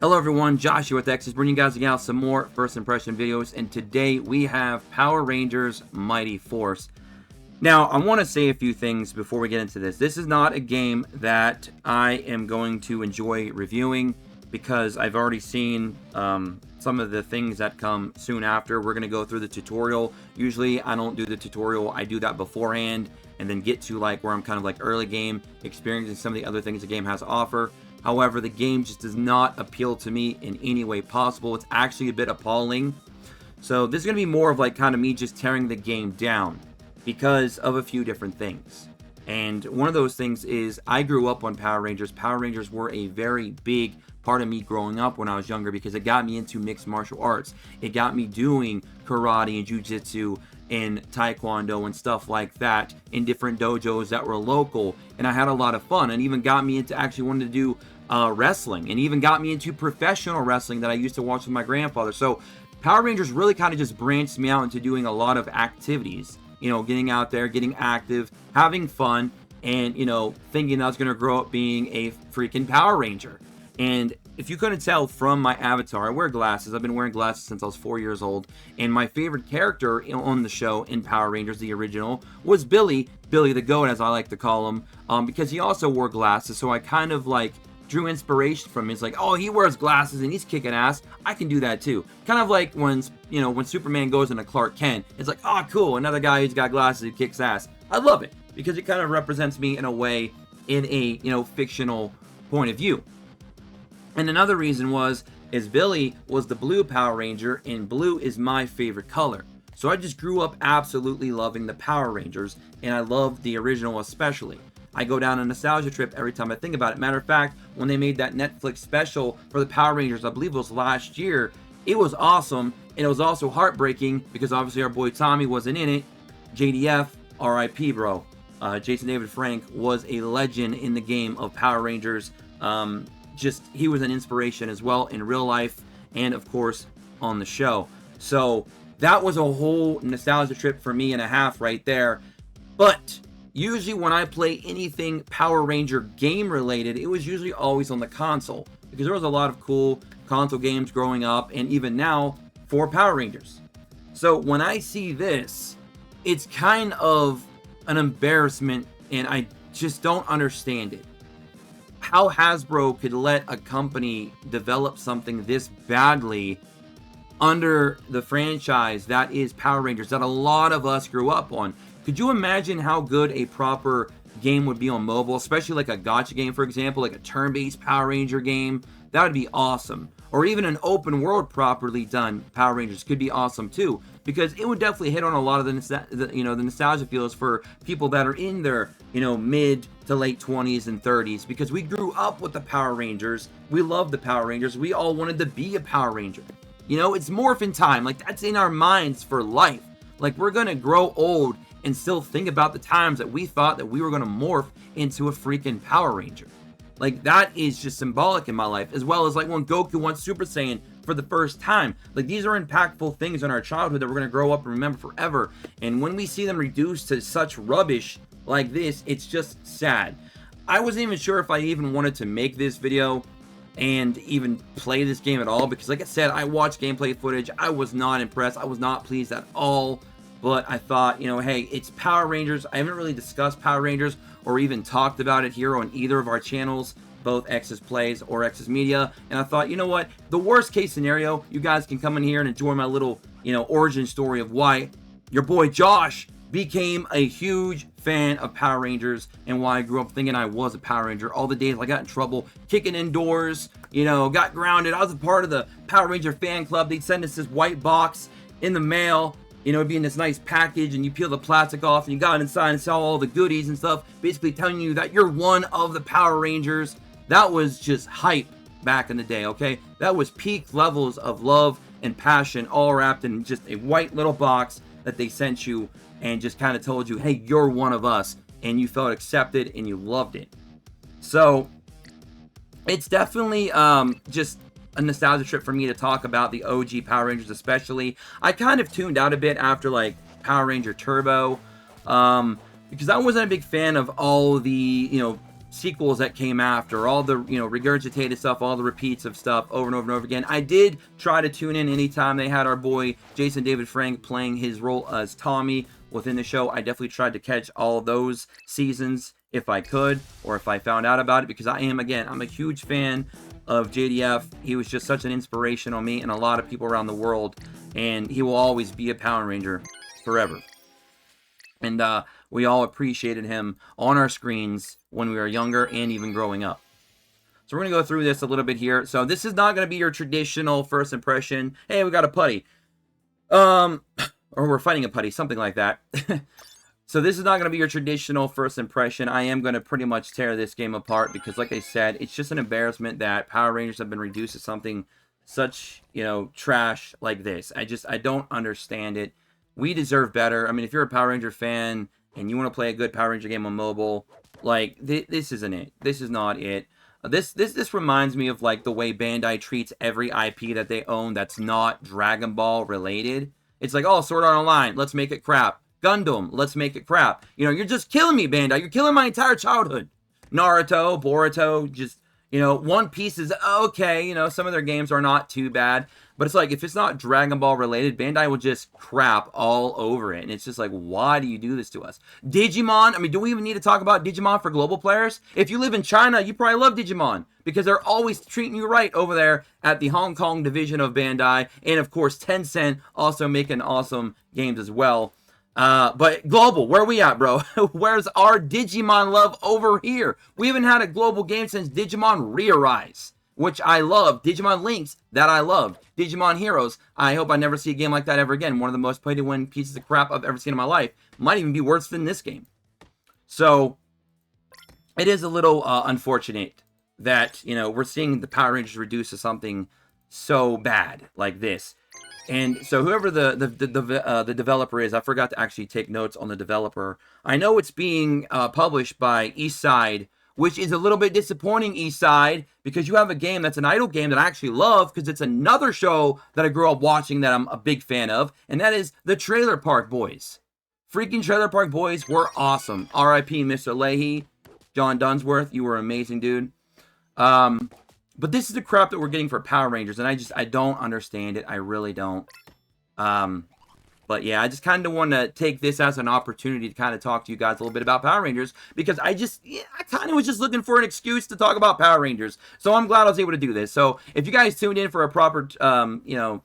Hello everyone, Joshua with X is bringing you guys again some more first impression videos, and today we have Power Rangers Mighty Force. Now, I want to say a few things before we get into this. This is not a game that I am going to enjoy reviewing because I've already seen some of the things that come soon after. We're going to go through the tutorial. Usually I don't do the tutorial, I do that beforehand and then get to like where I'm kind of like early game, experiencing some of the other things the game has to offer. However, the game just does not appeal to me in any way possible. It's actually a bit appalling. So this is going to be more of like kind of me just tearing the game down because of a few different things. And one of those things is I grew up on Power Rangers. Power Rangers were a very big part of me growing up when I was younger because it got me into mixed martial arts. It got me doing karate and jiu-jitsu and taekwondo and stuff like that in different dojos that were local. And I had a lot of fun, and even got me into actually wanting to do wrestling, and even got me into professional wrestling that I used to watch with my grandfather. So Power Rangers really kind of just branched me out into doing a lot of activities, you know, getting out there, getting active, having fun, and, you know, thinking I was going to grow up being a freaking Power Ranger. And if you couldn't tell from my avatar, I wear glasses. I've been wearing glasses since I was 4 years old. And my favorite character on the show in Power Rangers, the original, was Billy the Goat, as I like to call him, because he also wore glasses. So I kind of like drew inspiration from him. It's like, oh, he wears glasses and he's kicking ass. I can do that too. Kind of like when, you know, when Superman goes into Clark Kent, it's like, oh, cool, another guy who's got glasses who kicks ass. I love it because it kind of represents me in a way, in a, you know, fictional point of view. And another reason is Billy was the blue Power Ranger, and blue is my favorite color. So I just grew up absolutely loving the Power Rangers, and I love the original especially. I go down a nostalgia trip every time I think about it. Matter of fact, when they made that Netflix special for the Power Rangers, I believe it was last year, it was awesome, and it was also heartbreaking because obviously our boy Tommy wasn't in it. JDF, RIP, bro. Jason David Frank was a legend in the game of Power Rangers. He was an inspiration as well in real life and of course on the show. So that was a whole nostalgia trip for me and a half right there. But usually when I play anything Power Ranger game related, it was usually always on the console because there was a lot of cool console games growing up and even now for Power Rangers. So when I see this, it's kind of an embarrassment and I just don't understand it. How Hasbro could let a company develop something this badly under the franchise that is Power Rangers that a lot of us grew up on. Could you imagine how good a proper game would be on mobile, especially like a gacha game, for example, like a turn-based Power Ranger game? That would be awesome. Or even an open world properly done Power Rangers could be awesome too, because it would definitely hit on a lot of the nostalgia feels for people that are in their, you know, mid to late 20s and 30s, because we grew up with the Power Rangers. We love the Power Rangers. We all wanted to be a Power Ranger. You know, it's morphin' time. Like, that's in our minds for life. Like, we're gonna grow old and still think about the times that we thought that we were gonna morph into a freaking Power Ranger. Like, that is just symbolic in my life, as well as like when Goku went Super Saiyan for the first time. Like, these are impactful things in our childhood that we're going to grow up and remember forever. And when we see them reduced to such rubbish like this, it's just sad. I wasn't even sure if I even wanted to make this video and even play this game at all, because like I said, I watched gameplay footage. I was not impressed. I was not pleased at all. But I thought, you know, hey, it's Power Rangers. I haven't really discussed Power Rangers or even talked about it here on either of our channels, both X's Plays or X's Media. And I thought, you know what? The worst case scenario, you guys can come in here and enjoy my little, you know, origin story of why your boy Josh became a huge fan of Power Rangers and why I grew up thinking I was a Power Ranger. All the days I got in trouble, kicking indoors, you know, got grounded. I was a part of the Power Ranger fan club. They'd send us this white box in the mail. You know, it'd be in this nice package, and you peel the plastic off, and you got inside and saw all the goodies and stuff, basically telling you that you're one of the Power Rangers. That was just hype back in the day, okay? That was peak levels of love and passion, all wrapped in just a white little box that they sent you and just kind of told you, hey, you're one of us, and you felt accepted and you loved it. So it's definitely just a nostalgia trip for me to talk about the OG Power Rangers especially. I kind of tuned out a bit after like Power Ranger Turbo because I wasn't a big fan of all the, you know, sequels that came after, all the, you know, regurgitated stuff, all the repeats of stuff over and over and over again. I did try to tune in anytime they had our boy Jason David Frank playing his role as Tommy within the show. I definitely tried to catch all of those seasons if I could, or if I found out about it, because I'm a huge fan of JDF. He was just such an inspiration on me and a lot of people around the world, and he will always be a Power Ranger forever. And we all appreciated him on our screens when we were younger and even growing up. So we're going to go through this a little bit here. So this is not going to be your traditional first impression. Hey, we got a putty. Or we're fighting a putty, something like that. So this is not going to be your traditional first impression. I am going to pretty much tear this game apart because, like I said, it's just an embarrassment that Power Rangers have been reduced to something such, you know, trash like this. I don't understand it. We deserve better. I mean, if you're a Power Ranger fan and you want to play a good Power Ranger game on mobile, like, this isn't it. This is not it. This reminds me of, like, the way Bandai treats every IP that they own that's not Dragon Ball related. It's like, oh, Sword Art Online, let's make it crap. Gundam, let's make it crap. You know, you're just killing me, Bandai. You're killing my entire childhood. Naruto, Boruto, just, you know, One Piece is okay. You know, some of their games are not too bad. But it's like, if it's not Dragon Ball related, Bandai will just crap all over it. And it's just like, why do you do this to us? Digimon, I mean, do we even need to talk about Digimon for global players? If you live in China, you probably love Digimon, because they're always treating you right over there at the Hong Kong division of Bandai. And of course, Tencent also making awesome games as well. But global, where are we at, bro? Where's our Digimon love over here? We haven't had a global game since Digimon Re-Arise, which I love. Digimon Links, that I loved. Digimon Heroes, I hope I never see a game like that ever again. One of the most play-to-win pieces of crap I've ever seen in my life. Might even be worse than this game. So, it is a little unfortunate that, you know, we're seeing the Power Rangers reduced to something so bad like this. And so whoever the developer is, I forgot to actually take notes on the developer. I know it's being published by Eastside, which is a little bit disappointing, Eastside, because you have a game that's an idle game that I actually love, because it's another show that I grew up watching that I'm a big fan of, and that is the Trailer Park Boys. Freaking Trailer Park Boys were awesome. R.I.P. Mr. Leahy, John Dunsworth, you were amazing, dude. But this is the crap that we're getting for Power Rangers, and I don't understand it. I really don't. But yeah, I just kind of want to take this as an opportunity to kind of talk to you guys a little bit about Power Rangers, because I kind of was just looking for an excuse to talk about Power Rangers. So I'm glad I was able to do this. So if you guys tuned in for a proper, you know,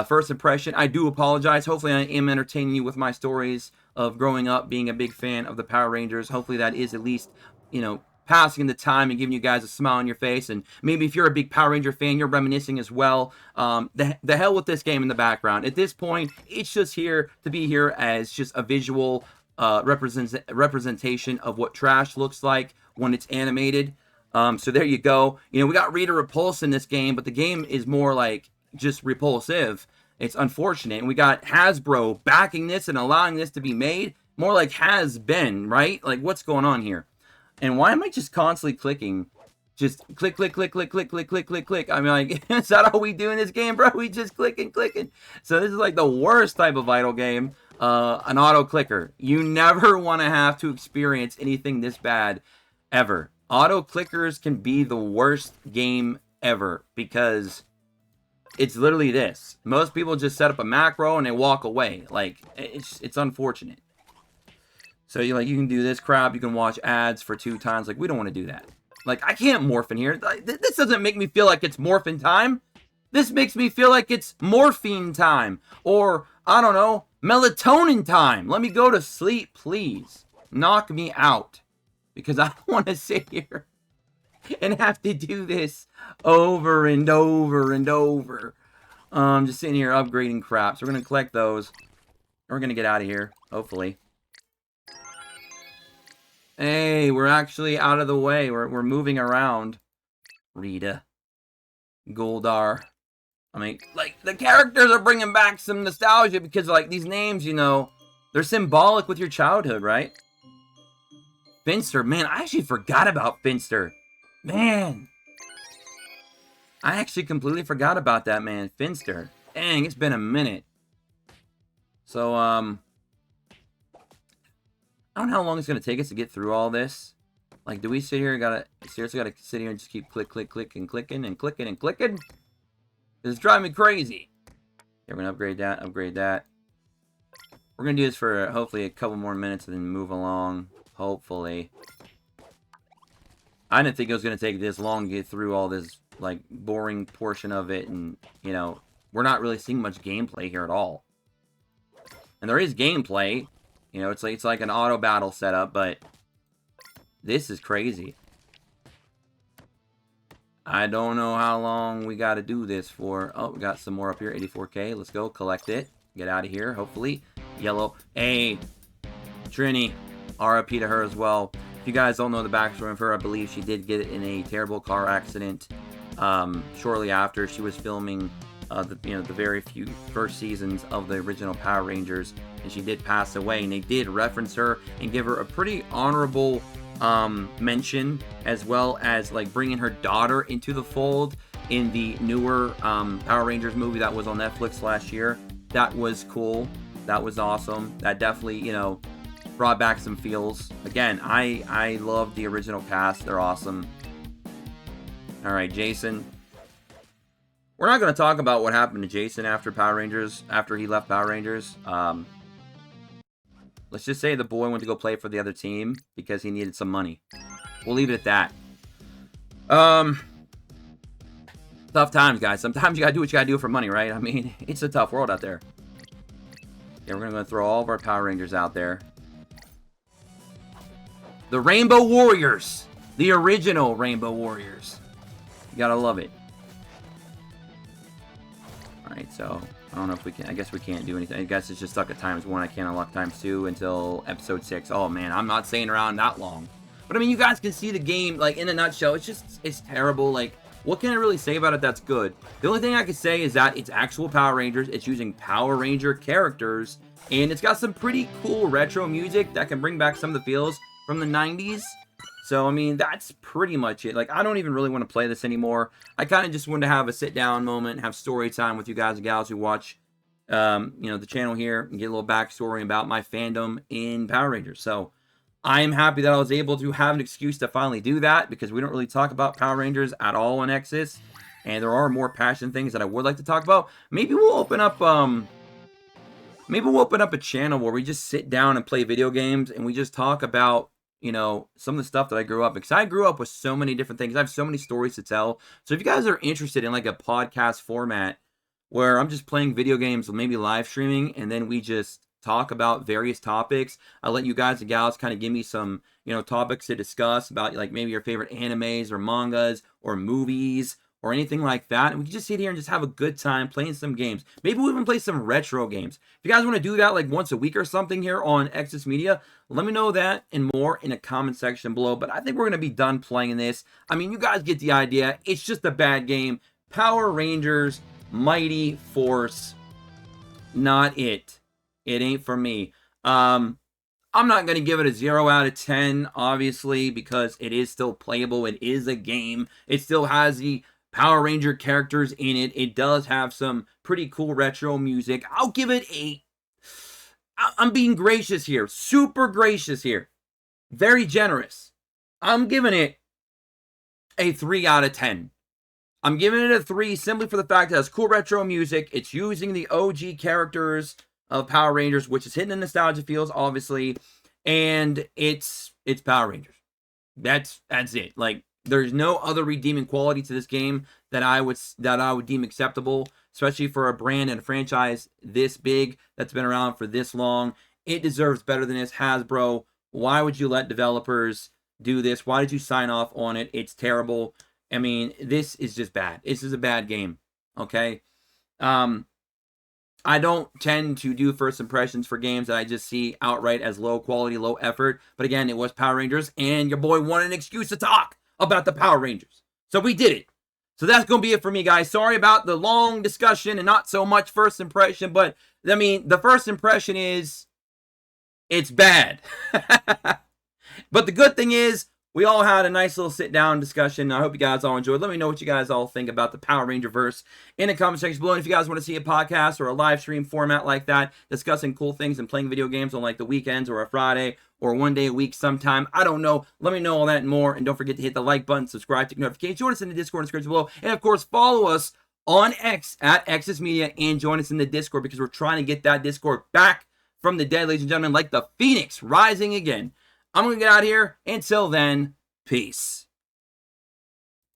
first impression, I do apologize. Hopefully I am entertaining you with my stories of growing up, being a big fan of the Power Rangers. Hopefully that is at least, you know, passing the time and giving you guys a smile on your face. And maybe if you're a big Power Ranger fan, you're reminiscing as well. The hell with this game in the background. At this point, it's just here to be here as just a visual representation of what trash looks like when it's animated. So there you go. You know, we got Rita Repulse in this game, but the game is more like just repulsive. It's unfortunate. And we got Hasbro backing this and allowing this to be made. More like has been, right? Like, what's going on here? And why am I just constantly clicking? Just click, click, click, click, click, click, click, click, click. I mean, like, is that all we do in this game, bro? We just clicking, clicking. So this is like the worst type of idle game. An auto clicker. You never want to have to experience anything this bad, ever. Auto clickers can be the worst game ever, because it's literally this. Most people just set up a macro and they walk away. Like, it's unfortunate. So you can do this crap. You can watch ads for 2 times. Like, we don't want to do that. Like, I can't morph in here. This doesn't make me feel like it's morphin' time. This makes me feel like it's morphine time. Or, I don't know, melatonin time. Let me go to sleep, please. Knock me out. Because I don't want to sit here and have to do this over and over and over. I'm just sitting here upgrading crap. So we're going to collect those. We're going to get out of here, hopefully. Hey, we're actually out of the way. We're moving around. Rita. Goldar. I mean, like, the characters are bringing back some nostalgia because, like, these names, you know, they're symbolic with your childhood, right? Finster. Man, I actually forgot about Finster. Man. I actually completely forgot about that, man. Finster. Dang, it's been a minute. So, I don't know how long it's going to take us to get through all this. Like, do we sit here and seriously gotta sit here and just keep clicking and clicking? It's driving me crazy. Yeah, we're gonna upgrade that. We're gonna do this for hopefully a couple more minutes and then move along. Hopefully. I didn't think it was gonna take this long to get through all this, like, boring portion of it, and, you know, we're not really seeing much gameplay here at all. And there is gameplay. You know, it's like an auto battle setup, but this is crazy. I don't know how long we got to do this for. Oh, we got some more up here. 84K. Let's go. Collect it. Get out of here, hopefully. Yellow. Hey, Trini. RIP to her as well. If you guys don't know the backstory of her, I believe she did get in a terrible car accident shortly after she was filming the very few first seasons of the original Power Rangers, and she did pass away. And they did reference her and give her a pretty honorable mention, as well as like bringing her daughter into the fold in the newer Power Rangers movie that was on Netflix last year. That was cool. That was awesome. That definitely, you know, brought back some feels. Again, I love the original cast. They're awesome. All right, Jason. We're not going to talk about what happened to Jason after he left Power Rangers. Let's just say the boy went to go play for the other team because he needed some money. We'll leave it at that. Tough times, guys. Sometimes you got to do what you got to do for money, right? I mean, it's a tough world out there. Yeah, we're going to throw all of our Power Rangers out there. The Rainbow Warriors. The original Rainbow Warriors. You got to love it. Alright, so I don't know if we can. I guess we can't do anything. I guess it's just stuck at ×1. I can't unlock ×2 until episode 6. Oh man, I'm not staying around that long. But I mean, you guys can see the game, like, in a nutshell. It's terrible. Like, what can I really say about it that's good? The only thing I can say is that it's actual Power Rangers. It's using Power Ranger characters. And it's got some pretty cool retro music that can bring back some of the feels from the 90s. So, I mean, that's pretty much it. Like, I don't even really want to play this anymore. I kind of just wanted to have a sit-down moment, have story time with you guys and gals who watch, you know, the channel here, and get a little backstory about my fandom in Power Rangers. So, I am happy that I was able to have an excuse to finally do that, because we don't really talk about Power Rangers at all on Exis, and there are more passion things that I would like to talk about. Maybe we'll open up, a channel where we just sit down and play video games, and we just talk about, you know, some of the stuff that I grew up, because I grew up with so many different things. I have so many stories to tell. So if you guys are interested in like a podcast format where I'm just playing video games, maybe live streaming, and then we just talk about various topics, I'll let you guys and gals kind of give me some, you know, topics to discuss about, like, maybe your favorite animes or mangas or movies or anything like that. And we can just sit here and just have a good time playing some games. Maybe we'll even play some retro games. If you guys want to do that like once a week or something here on Exis Media, let me know that and more in the comment section below. But I think we're going to be done playing this. I mean, you guys get the idea. It's just a bad game. Power Rangers Mighty Force. Not it. It ain't for me. I'm not going to give it a 0 out of 10, obviously, because it is still playable. It is a game. It still has the Power Ranger characters in it. It does have some pretty cool retro music. I'll give it I'm being gracious here. Super gracious here. Very generous. I'm giving it a 3 out of 10. I'm giving it a 3 simply for the fact that it has cool retro music. It's using the OG characters of Power Rangers, which is hitting the nostalgia feels, obviously. And it's Power Rangers. That's it. Like, there's no other redeeming quality to this game that I would deem acceptable, especially for a brand and a franchise this big that's been around for this long. It deserves better than this. Hasbro, why would you let developers do this? Why did you sign off on it? It's terrible. I mean, this is just bad. This is a bad game. Okay. I don't tend to do first impressions for games that I just see outright as low quality, low effort. But again, it was Power Rangers, and your boy wanted an excuse to talk about the Power Rangers. So we did it. So that's going to be it for me, guys. Sorry about the long discussion and not so much first impression. But, I mean, the first impression is it's bad. But the good thing is we all had a nice little sit-down discussion. I hope you guys all enjoyed. Let me know what you guys all think about the Power Ranger verse in the comment section below. And if you guys want to see a podcast or a live stream format like that, discussing cool things and playing video games on like the weekends or a Friday or one day a week sometime, I don't know. Let me know all that and more. And don't forget to hit the like button, subscribe, take notifications, join us in the Discord in the description below. And of course, follow us on X at X's Media and join us in the Discord because we're trying to get that Discord back from the dead, ladies and gentlemen, like the Phoenix rising again. I'm going to get out of here. Until then, peace.